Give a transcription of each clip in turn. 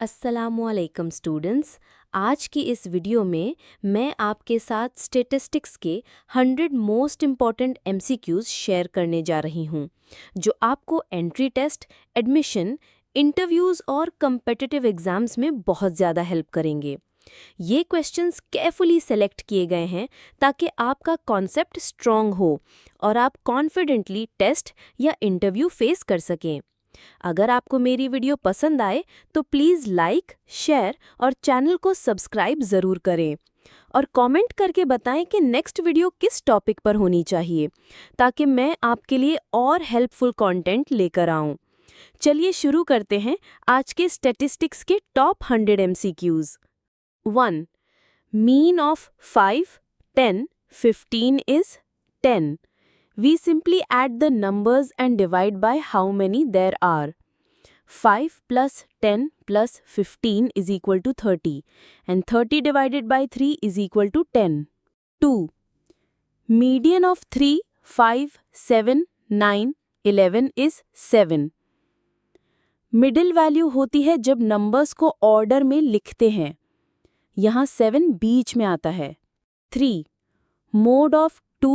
अस्सलामुअलैकुम स्टूडेंट्स। आज की इस वीडियो में मैं आपके साथ स्टैटिस्टिक्स के 100 मोस्ट इम्पॉर्टेंट एमसीक्यूज़ शेयर करने जा रही हूँ, जो आपको एंट्री टेस्ट, एडमिशन, इंटरव्यूज़ और कम्पिटिटिव एग्ज़ाम्स में बहुत ज़्यादा हेल्प करेंगे। ये क्वेश्चंस केयरफुली सेलेक्ट किए गए हैं ताकि आपका कॉन्सेप्ट स्ट्रॉन्ग हो और आप कॉन्फिडेंटली टेस्ट या इंटरव्यू फेस कर सकें। अगर आपको मेरी वीडियो पसंद आए तो प्लीज़ लाइक, शेयर और चैनल को सब्सक्राइब ज़रूर करें और कमेंट करके बताएं कि नेक्स्ट वीडियो किस टॉपिक पर होनी चाहिए, ताकि मैं आपके लिए और हेल्पफुल कंटेंट लेकर आऊं। चलिए शुरू करते हैं आज के स्टैटिस्टिक्स के top 100 MCQs. 1. Mean of 5, 10, 15 is 10. We simply add the numbers and divide by how many there are. 5 plus 10 plus 15 is equal to 30, and 30 divided by 3 is equal to 10. 2. Median of 3, 5, 7, 9, 11 is 7. Middle value होती है जब numbers को order में लिखते हैं। यहाँ 7 बीच में आता है। 3. Mode of 2,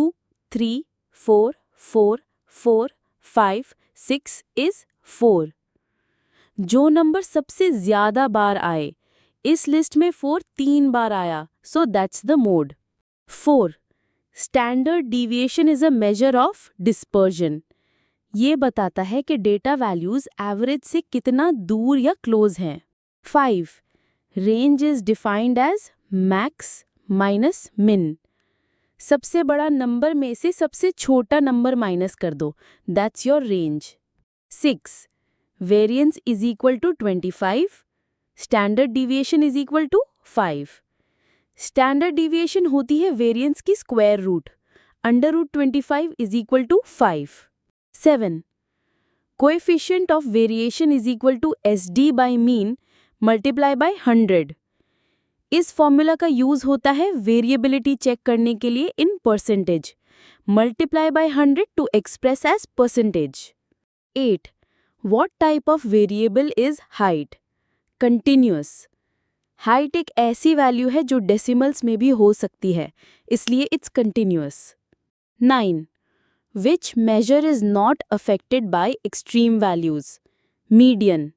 3, 4, 4, 4, 5, 6 is 4. जो नंबर सबसे ज़्यादा बार आए, इस लिस्ट में 4 3 बार आया, so that's the mode. 4. Standard deviation is a measure of dispersion. ये बताता है कि डेटा वैल्यूज़ एवरेज से कितना दूर या क्लोज हैं। 5. Range is defined as max minus min. सबसे बड़ा नंबर में से सबसे छोटा नंबर माइनस कर दो, that's your range. 6. Variance is equal to 25, standard deviation is equal to 5। Standard deviation होती है वेरिएंस की square root, under root 25 is equal to 5। 7. Coefficient of variation is equal to SD by mean multiply by 100। इस formula का use होता है variability check करने के लिए in percentage, multiply by 100 to express as percentage. 8. What type of variable is height? Continuous. Height एक ऐसी value है जो डेसिमल्स में भी हो सकती है, इसलिए it's continuous. 9. Which measure is not affected by extreme values? Median.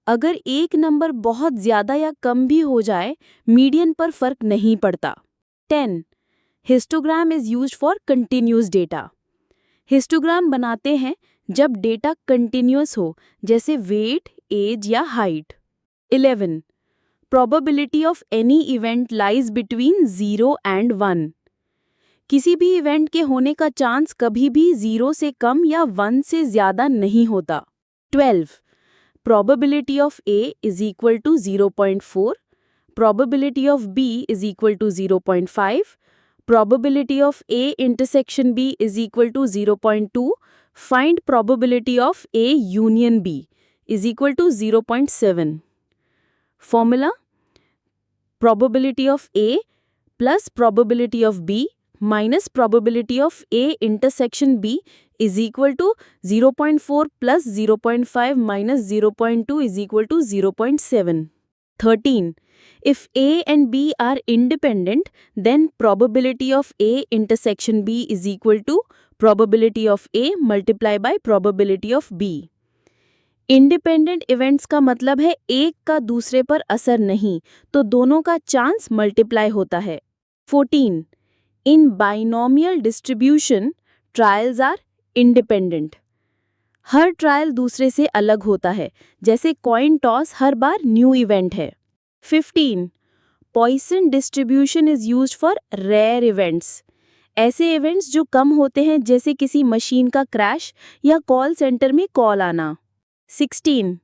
अगर एक नंबर बहुत ज़्यादा या कम भी हो जाए, मीडियन पर फर्क नहीं पड़ता। 10. Histogram is used for continuous data. Histogram बनाते हैं जब डेटा कंटिन्यूअस हो, जैसे वेट, एज या height. 11. Probability of any event lies between 0 and 1। किसी भी इवेंट के होने का चांस कभी भी 0 से कम या 1 से ज़्यादा नहीं होता। 12. Probability of A is equal to 0.4, probability of B is equal to 0.5, probability of A intersection B is equal to 0.2, find probability of A union B is equal to 0.7. Formula: probability of A plus probability of B minus probability of A intersection B is equal to 0.4 plus 0.5 minus 0.2 is equal to 0.7. 13. If A and B are independent, then probability of A intersection B is equal to probability of A multiplied by probability of B. Independent events का मतलब है एक का दूसरे पर असर नहीं, तो दोनों का चांस मल्टीप्लाई होता है। 14. In binomial distribution, trials are independent. हर ट्रायल दूसरे से अलग होता है, जैसे कॉइन टॉस हर बार न्यू इवेंट है। 15. Poisson distribution is used for rare events. ऐसे इवेंट्स जो कम होते हैं, जैसे किसी मशीन का क्रैश या कॉल सेंटर में कॉल आना। 16.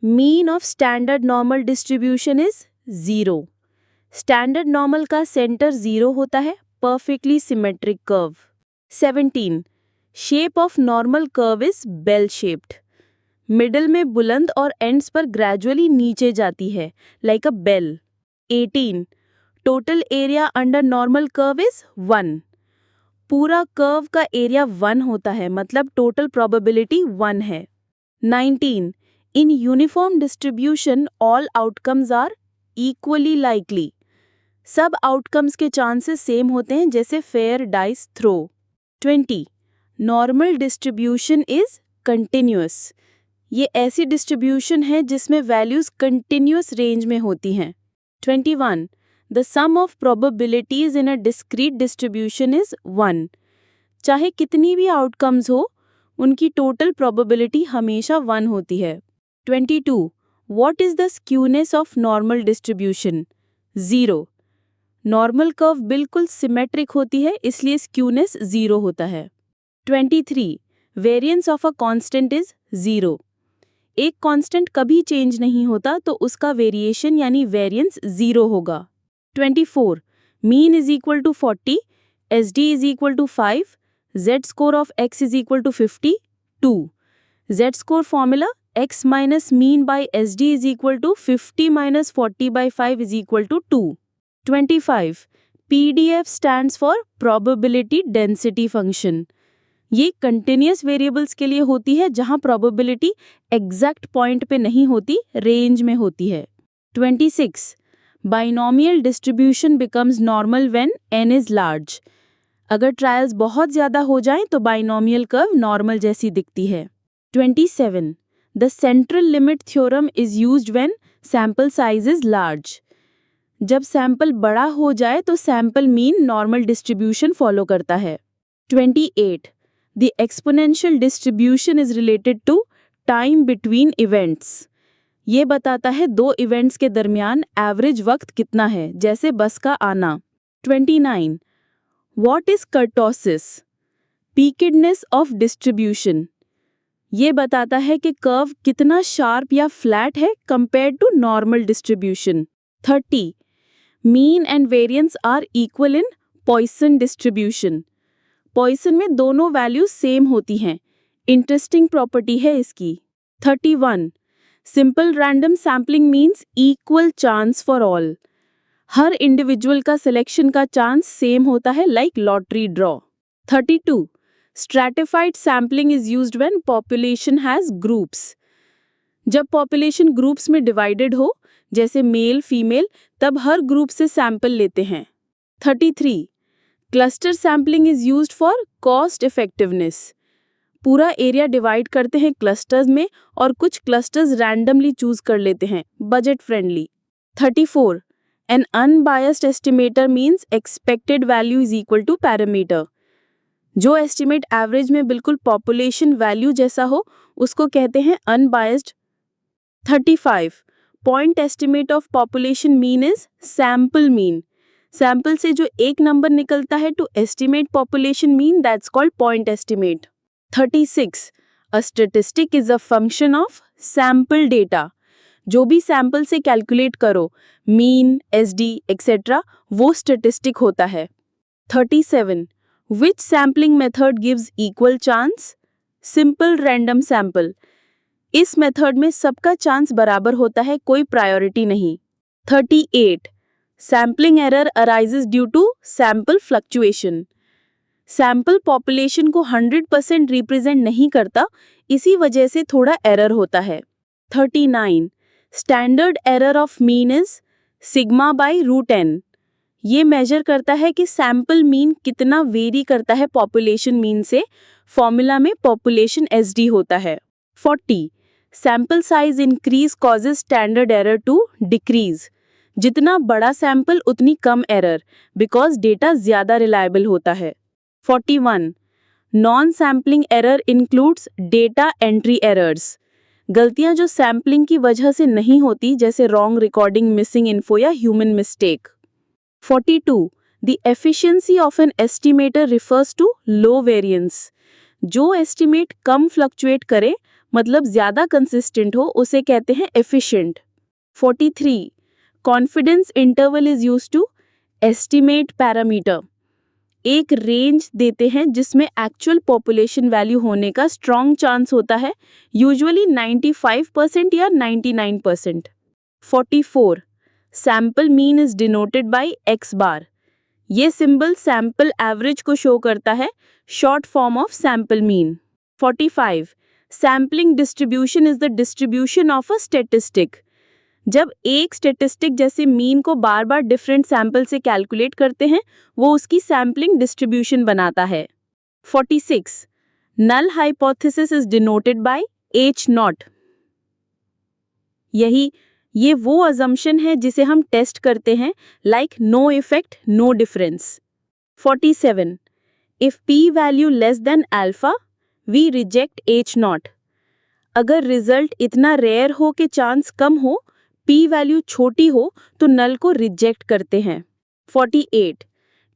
Mean of standard normal distribution is 0. Standard normal का सेंटर 0 होता है, perfectly symmetric curve. 17. Shape of normal curve is bell shaped. Middle में बुलंद और एंड्स पर ग्रेजुअली नीचे जाती है, like a bell. 18. Total area under normal curve is 1. पूरा कर्व का एरिया 1 होता है, मतलब टोटल प्रोबेबिलिटी 1 है। 19. In uniform distribution, all outcomes are equally likely. सब आउटकम्स के चांसेस सेम होते हैं, जैसे fair dice throw. 20. Normal distribution is continuous. ये ऐसी डिस्ट्रीब्यूशन है जिसमें वैल्यूज कंटिन्यूअस रेंज में होती हैं. 21. The sum of probabilities in a discrete distribution is 1. चाहे कितनी भी आउटकम्स हो, उनकी टोटल प्रोबेबिलिटी हमेशा 1 होती है. 22. What is the skewness of normal distribution? 0. Normal curve बिल्कुल सिमेट्रिक होती है, इसलिए स्क्यूनेस 0 होता है. 23. Variance of a constant is 0. एक कांस्टेंट कभी चेंज नहीं होता, तो उसका वेरिएशन यानी वेरिएंस 0 होगा. 24. Mean is equal to 40, SD is equal to 5, Z score of X is equal to 50, 2. Z score formula x minus mean by SD is equal to 50 minus 40 by 5 is equal to 2. 25. PDF stands for probability density function. ये continuous variables के लिए होती है, जहां probability exact point पे नहीं होती, range में होती है. 26. Binomial distribution becomes normal when n is large. अगर ट्रायल्स बहुत ज़्यादा हो जाएं तो बाइनोमियल कर्व नॉर्मल जैसी दिखती है. 27. The central limit theorem is used when sample size is large. जब सैंपल बड़ा हो जाए तो sample mean normal distribution follow करता है. 28. The exponential distribution is related to time between events. ये बताता है दो इवेंट्स के दरमियान एवरेज वक्त कितना है, जैसे बस का आना. 29. What is kurtosis? Peakedness of distribution. ये बताता है कि कर्व कितना शार्प या फ्लैट है compare to normal distribution. 30. Mean and variance are equal in Poisson distribution. Poisson में दोनों वैल्यूज सेम होती हैं. इंटरेस्टिंग प्रॉपर्टी है इसकी. 31. Simple random sampling means equal chance for all. Her individual का सिलेक्शन का चांस सेम होता है, like lottery draw. 32. Stratified sampling is used when population has groups. जब पॉपुलेशन ग्रुप्स में डिवाइडेड हो, जैसे मेल फीमेल, तब हर ग्रुप से सैंपल लेते हैं. 33. Cluster sampling is used for cost effectiveness. पूरा एरिया डिवाइड करते हैं क्लस्टर्स में और कुछ क्लस्टर्स रैंडमली चूज कर लेते हैं, budget friendly. 34. An unbiased estimator means expected value is equal to parameter. जो एस्टिमेट एवरेज में बिल्कुल पॉपुलेशन वैल्यू जैसा हो, उसको कहते हैं unbiased. 35. Point estimate of population mean is sample mean. Sample से जो एक नंबर निकलता है to estimate population mean, that's called point estimate. 36. A statistic is a function of sample data. जो भी सैंपल से कैलकुलेट करो, मीन, एसडी एक्सेट्रा, वो स्टैटिस्टिक होता है. 37. Which sampling method gives equal chance? Simple random sample. इस method में सबका चांस बराबर होता है, कोई प्रायोरिटी नहीं. 38. Sampling error arises due to sample fluctuation. Sample population को 100% रिप्रेजेंट नहीं करता, इसी वजह से थोड़ा एरर होता है. 39. Standard error of mean is sigma by root N. ये मेजर करता है कि सैंपल मीन कितना वेरी करता है पॉपुलेशन मीन से. फॉर्मूला में पॉपुलेशन एसडी होता है. 40. Sample size increase causes standard error to decrease. जितना बड़ा सैंपल उतनी कम एरर, बिकॉज डेटा ज्यादा रिलायबल होता है. 41. Non sampling error includes data entry errors. गलतियां जो सैम्पलिंग की वजह से नहीं होती, जैसे रॉन्ग रिकॉर्डिंग, मिसिंग इन्फो या human mistake. 42. The efficiency of an estimator refers to low variance. जो एस्टिमेट कम फ्लक्चुएट करे, मतलब ज्यादा कंसिस्टेंट हो, उसे कहते हैं efficient. 43. Confidence interval is used to estimate parameter. एक रेंज देते हैं जिसमें एक्चुअल पॉपुलेशन वैल्यू होने का स्ट्रॉन्ग चांस होता है, यूजुअली 95% या 99%. 44. Sample mean is denoted by X bar. ये सिंबल सैंपल एवरेज को शो करता है, short form of sample mean. 45. Sampling distribution is the distribution of a statistic. जब एक स्टैटिस्टिक जैसे मीन को बार बार डिफरेंट सैंपल से कैलकुलेट करते हैं, वो उसकी सैम्पलिंग डिस्ट्रीब्यूशन बनाता है। 46. Null hypothesis is denoted by H0। ये वो अजम्पशन है जिसे हम टेस्ट करते हैं, like no effect no difference. 47. If P value less than alpha we reject H0। अगर रिजल्ट इतना रेयर हो कि चांस कम हो, P वैल्यू छोटी हो, तो नल को रिजेक्ट करते हैं। 48.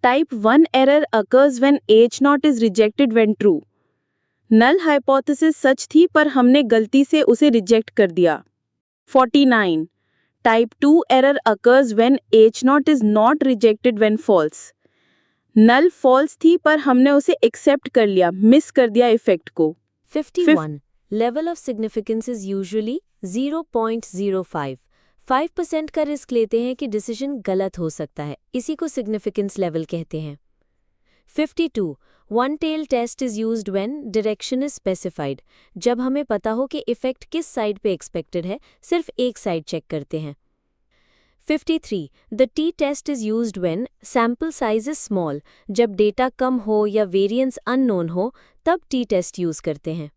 Type 1 error occurs when H0 is rejected when true. Null hypothesis सच थी पर हमने गलती से उसे रिजेक्ट कर दिया। 49. Type 2 error occurs when H0 is not rejected when false. Null false थी पर हमने उसे एक्सेप्ट कर लिया, मिस कर दिया इफेक्ट को। 51. Level of significance is usually 0.05. 5% का रिस्क लेते हैं कि डिसीजन गलत हो सकता है, इसी को सिग्निफिकेंस लेवल कहते हैं। 52. One tail test is used when direction is specified. जब हमें पता हो कि इफेक्ट किस साइड पे एक्सपेक्टेड है, सिर्फ एक साइड चेक करते हैं। 53. The t-test is used when sample size is small. जब डेटा कम हो या वेरिएंस अननोन हो, तब t-test यूज करते हैं।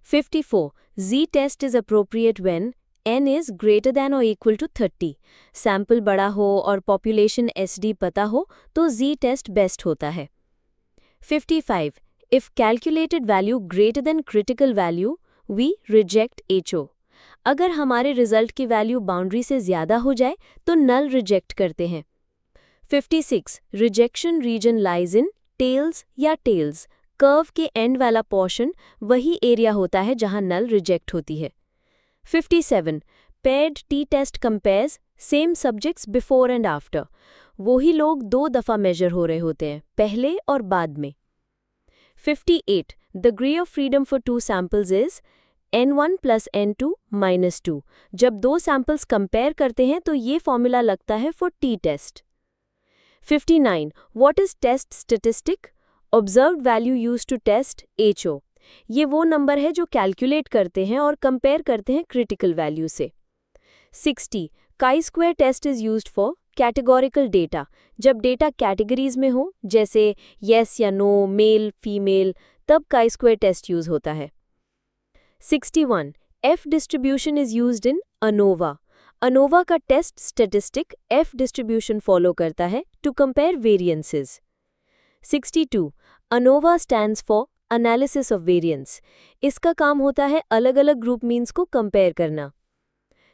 54. Z-test is appropriate when n is greater than or equal to 30. Sample बड़ा हो और पॉपुलेशन SD पता हो तो Z-test बेस्ट होता है। 55. If calculated value greater than critical value, we reject HO. अगर हमारे रिजल्ट की वैल्यू बाउंड्री से ज़्यादा हो जाए तो नल रिजेक्ट करते हैं। 56. Rejection region lies in tails या टेल्स। कर्व के एंड वाला पोर्शन वही एरिया होता है जहां नल रिजेक्ट होती है। 57. Paired T test compares same subjects before and after. वही लोग 2 दफ़ा मेजर हो रहे होते हैं, पहले और बाद में। 58. The degree of freedom for 2 samples is N1 + N2 - 2। जब 2 सैम्पल्स कंपेयर करते हैं तो ये फॉर्मूला लगता है for T test. 59. What is test statistic? Observed value used to test HO। ये वो नंबर है जो कैलकुलेट करते हैं और कंपेयर करते हैं क्रिटिकल वैल्यू से। 60. chi-square test is used for categorical data. जब डेटा कैटेगरीज में हो, जैसे येस या नो, मेल फीमेल, तब chi-square टेस्ट यूज होता है। 61. F distribution is used in ANOVA. ANOVA का test statistic F distribution follow करता है to compare variances. 62. ANOVA stands for Analysis of Variance. इसका काम होता है अलग अलग ग्रुप मीन्स को कंपेयर करना।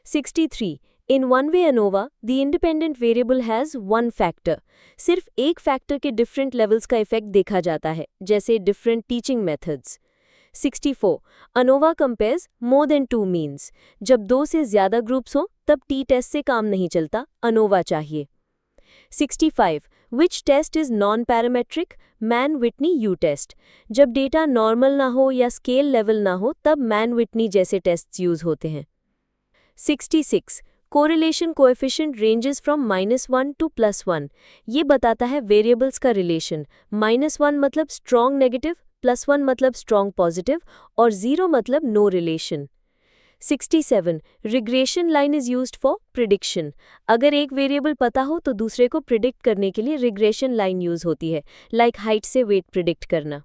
63. In one-way ANOVA, the independent variable has one factor. सिर्फ एक फैक्टर के डिफरेंट लेवल्स का इफेक्ट देखा जाता है, जैसे different teaching methods. 64. ANOVA compares more than 2 means. जब 2 से ज़्यादा ग्रुप्स हों तब t-test से काम नहीं चलता, ANOVA चाहिए। 65. Which test is non-parametric? Mann-Whitney U-test. जब डेटा नॉर्मल ना हो या स्केल लेवल ना हो तब Mann-Whitney जैसे टेस्ट्स यूज होते हैं। 66. Correlation coefficient ranges from -1 to +1. ये बताता है वेरिएबल्स का रिलेशन। -1 मतलब स्ट्रॉन्ग नेगेटिव, +1 मतलब स्ट्रॉन्ग पॉजिटिव और 0 मतलब no relation. 67. Regression line is used for prediction. अगर एक वेरिएबल पता हो तो दूसरे को प्रिडिक्ट करने के लिए रिग्रेशन लाइन यूज होती है, लाइक हाइट से वेट प्रिडिक्ट करना।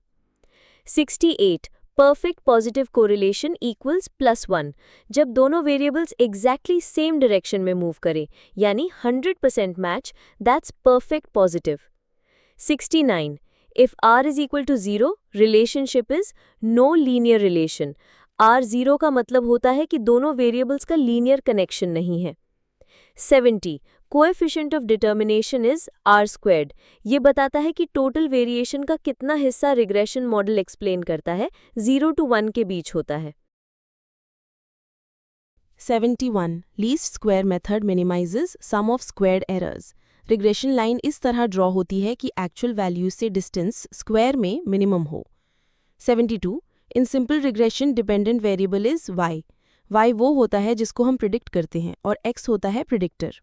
68. Perfect positive correlation equals +1। जब दोनों वेरिएबल्स एग्जैक्टली सेम डायरेक्शन में मूव करें, यानी 100% match, that's perfect positive. 69. If R is equal to 0, relationship is no linear relation. R 0 का मतलब होता है कि दोनों वेरिएबल्स का लीनियर कनेक्शन नहीं है। 70. Coefficient of determination is R². ये बताता है कि टोटल वेरिएशन का कितना हिस्सा रिग्रेशन मॉडल एक्सप्लेन करता है, 0 to 1 के बीच होता है। 71. Least square method minimizes sum of squared errors. Regression line इस तरह ड्रॉ होती है कि एक्चुअल वैल्यू से डिस्टेंस स्क्वायर में मिनिमम हो। 72. In simple regression dependent variable is y. y वो होता है जिसको हम प्रिडिक्ट करते हैं और x होता है predictor.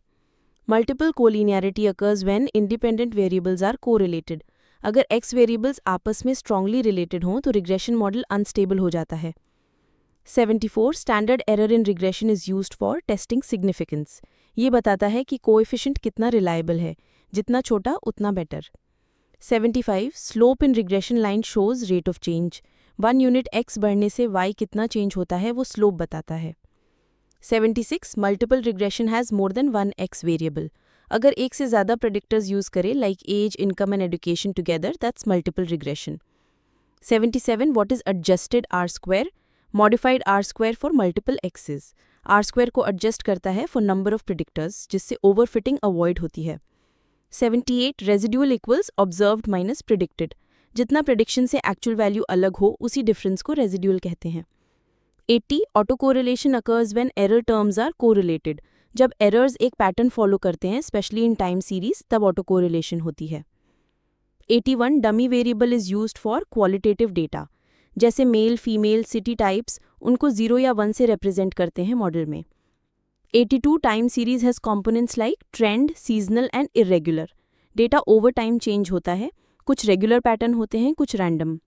Multiple collinearity occurs when independent variables are correlated. अगर x वेरिएबल्स आपस में स्ट्रांगली रिलेटेड हों तो रिग्रेशन मॉडल अनस्टेबल हो जाता है। 74 standard error in regression is used for testing significance. ये बताता है कि कोएफिशिएंट कितना रिलायबल है, जितना छोटा उतना better. 75 slope in regression line shows rate of change. 1 unit x बढ़ने से y कितना चेंज होता है वो स्लोप बताता है। 76 multiple regression has more than 1 x variable. अगर एक से ज़्यादा प्रेडिक्टर्स यूज़ करें like age, income and education together, that's multiple regression. 77 what is adjusted R square? Modified R square for multiple X's. R square को adjust करता है for number of predictors, जिससे overfitting avoid होती है। 78 residual equals observed minus predicted. जितना prediction से actual value अलग हो उसी डिफरेंस को रेजिड्यूअल कहते हैं। 80 autocorrelation occurs when error terms are correlated. जब एरर्स एक पैटर्न फॉलो करते हैं स्पेशली इन टाइम सीरीज, तब ऑटो कोरिलेशन होती है। 81 dummy variable is used for qualitative data. जैसे मेल, फीमेल, सिटी टाइप्स, उनको 0 या 1 से रिप्रेजेंट करते हैं मॉडल में। 82 time series has components like trend, seasonal and irregular. Data over time change होता है, कुछ रेगुलर पैटर्न होते हैं, कुछ random.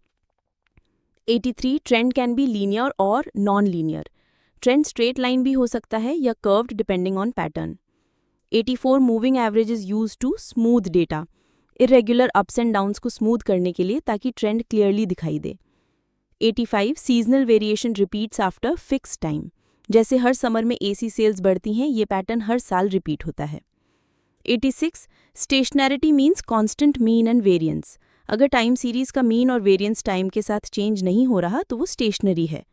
83 trend can be linear और non linear. Trend straight line भी हो सकता है या curved depending on pattern. 84 moving average is used to smooth data. Irregular ups and downs को स्मूथ करने के लिए, ताकि ट्रेंड क्लियरली दिखाई दे। 85 seasonal variation repeats after fix time. जैसे हर समर में एसी सेल्स बढ़ती हैं, ये पैटर्न हर साल रिपीट होता है। 86 stationarity means constant mean and variance. अगर टाइम सीरीज का मीन और वेरिएंस टाइम के साथ चेंज नहीं हो रहा तो वो स्टेशनरी है।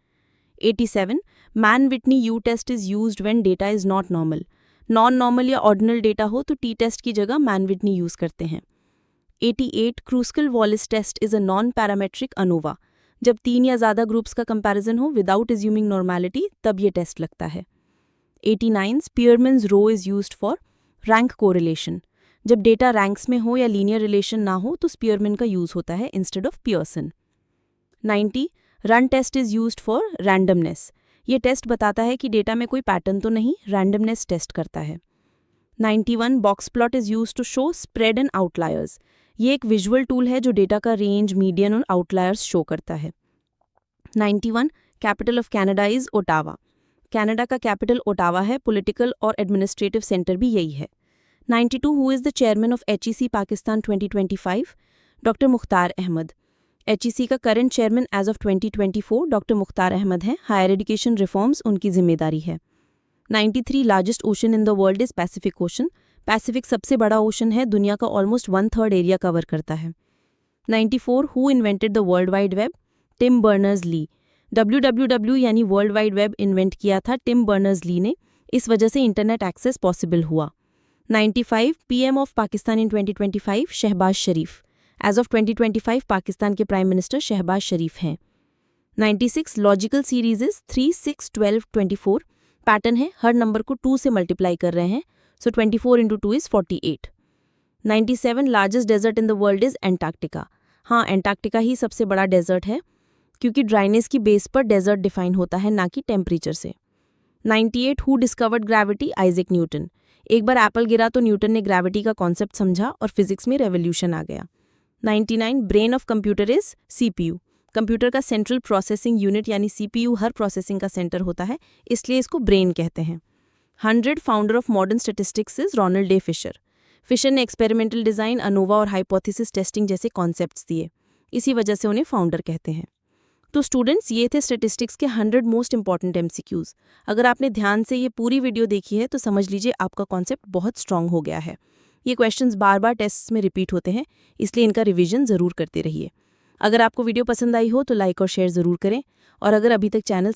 87 Mann Whitney U test is used when data is not normal. Non normal या ऑर्डिनल डेटा हो तो टी टेस्ट की जगह मैन विटनी यूज करते हैं। 88 Kruskal Wallis test is a non parametric ANOVA. जब 3 या ज़्यादा ग्रुप्स का कंपैरिजन हो विदाउट एज्यूमिंग नॉर्मैलिटी, तब ये टेस्ट लगता है। 89 Spearman's rho is used for rank correlation. जब डेटा रैंक्स में हो या लीनियर रिलेशन ना हो तो स्पीयरमैन का यूज होता है instead of Pearson. 90 run test is used for randomness. ये टेस्ट बताता है कि डेटा में कोई पैटर्न तो नहीं, रैंडमनेस टेस्ट करता है। 91 box plot is used to show spread and outliers. ये एक विजुअल टूल है जो डेटा का रेंज, मीडियन और आउटलायर्स शो करता है। 91 capital of Canada is Ottawa. Canada का कैपिटल ओटावा है, पॉलिटिकल और एडमिनिस्ट्रेटिव सेंटर भी यही है। 92 who is the chairman of HEC Pakistan 2025? Doctor Mukhtar Ahmed. HEC का current chairman as of 2024 doctor Mukhtar Ahmed हैं। हायर एजुकेशन रिफॉर्म्स उनकी जिम्मेदारी है। 93 largest ocean in the world is Pacific ocean. Pacific सबसे बड़ा ओशन है, दुनिया का ऑलमोस्ट 1/3 एरिया कवर करता है। 94 who invented the world wide web? Tim Berners-Lee. WWW यानी वर्ल्ड वाइड वेब इन्वेंट किया था टिम बर्नर्स-ली ने, इस वजह से इंटरनेट एक्सेस पॉसिबल हुआ। 95 PM of Pakistan in 2025 Shahbaz Sharif. As of 2025 Pakistan के प्राइम मिनिस्टर शहबाज शरीफ हैं। 96 लॉजिकल सीरीज इज 3, 6, 12, 24। पैटर्न है, हर नंबर को 2 से मल्टीप्लाई कर रहे हैं, so 24 into 2 is 48। 97 largest desert in the world is Antarctica. हाँ, एंटार्क्टिका ही सबसे बड़ा डेजर्ट है, क्योंकि ड्राइनेस की बेस पर डेजर्ट डिफाइन होता है, ना कि टेम्परेचर से। 98 who discovered gravity? Isaac Newton. एक बार एप्पल गिरा तो न्यूटन ने ग्रेविटी का कॉन्सेप्ट समझा और फिजिक्स में रेवोल्यूशन आ गया। 99 brain of computer is CPU। Computer का सेंट्रल प्रोसेसिंग यूनिट यानी CPU हर प्रोसेसिंग का सेंटर होता है, इसलिए इसको ब्रेन कहते हैं। 100 founder of modern statistics is Ronald A Fisher. Fisher ने एक्सपेरिमेंटल डिज़ाइन, अनोवा और हाइपोथेसिस टेस्टिंग जैसे कॉन्सेप्ट्स दिए, इसी वजह से उन्हें फाउंडर कहते हैं। तो स्टूडेंट्स, ये थे स्टैटिस्टिक्स के 100 मोस्ट इंपॉर्टेंट MCQs। अगर आपने ध्यान से ये पूरी वीडियो देखी है तो समझ लीजिए आपका कॉन्सेप्ट बहुत स्ट्रांग हो गया है। ये क्वेश्चंस बार बार टेस्ट्स में रिपीट होते हैं, इसलिए इनका रिवीजन ज़रूर करते रहिए। अगर आपको वीडियो पसंद आई हो तो लाइक और शेयर ज़रूर करें, और अगर अभी तक चैनल